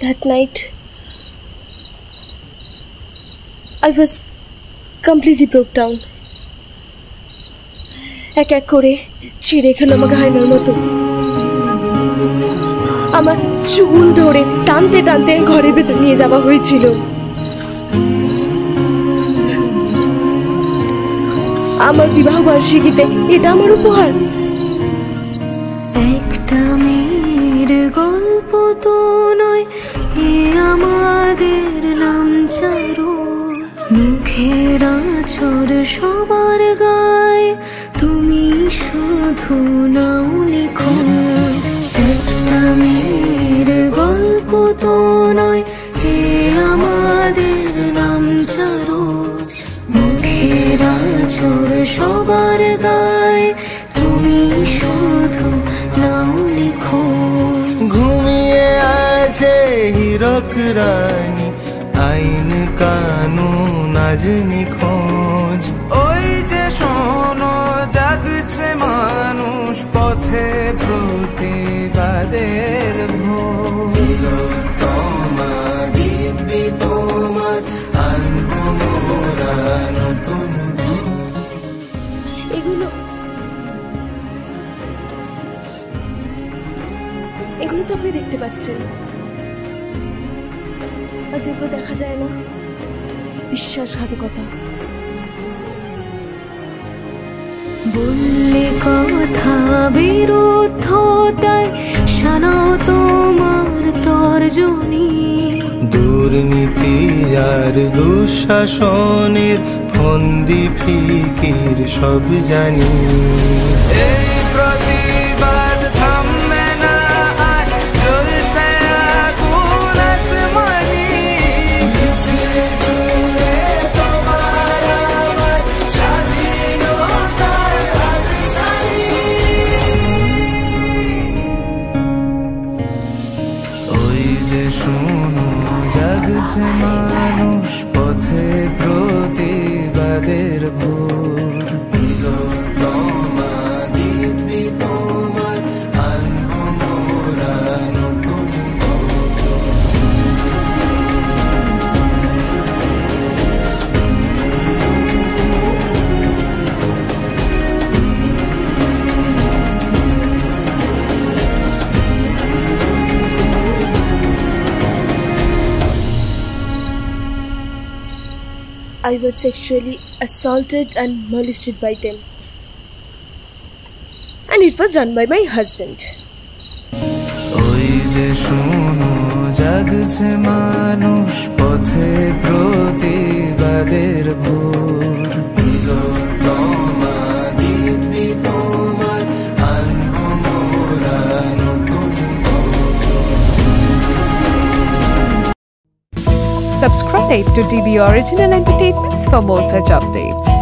That night, I was completely broke down. এক এক করে ছিঁড়ে খেলো আমাকে হায়নার মতো। আমার চুল ধরে টানতে টানতে ঘরের ভেতর নিয়ে যাওয়া হয়েছিল। আমার বিবাহ বার্ষিকীতে এটা আমার উপহার। একটা মেয়ের গল্প তো নয়, এ আমাদের নামচারু। মুখের আঁচড় সবার গায়ে, তুমি শুধু নাও লিখো। একটা মেয়ের গল্প তো নয়, এ আমাদের নামচারু। মুখের আঁচড় সবার গায়ে, তুমি শুধু নাও লিখো। ঘুমিয়ে আছে হীরক রানী, আইন কানুন আজ নিখোঁজ। ওই যে শোনো জাগছে মানুষ, পথে প্রতিবাদের ভোর। তোমার দিব্যি তোমার আনবো মোরা নতুন। এগুলো তো আপনি দেখতে পাচ্ছেন, আর যেগুলো দেখা যায় না, বিশ্বাসঘাতকতা। বললে কথা বিরুদ্ধতায়, শোনাও তোমার তর্জনী। দুর্নীতি আর দুঃশাসনের ফন্দি ফিকির সব জানি। এই প্রতিবাদ থামবে না আর, জ্বলছে আগুন আসমানি। জুড়ে তোমার আমার স্বাধীনতার হাতছানি। ওই যে শোনো জাগছে মানুষ, পথে প্রতিবাদের ভোর। তোমার দিব্যি তোমার আনবো মোরা নতুন। I was sexually assaulted and molested by them. And it was done by my husband. ওই যে শোনো জাগছে মানুষ, পথে প্রতিবাদের ভোর। তোমার দিব্যি তোমার আনবো মোরা নতুন। Subscribe to DB Original Entertainments for more such updates.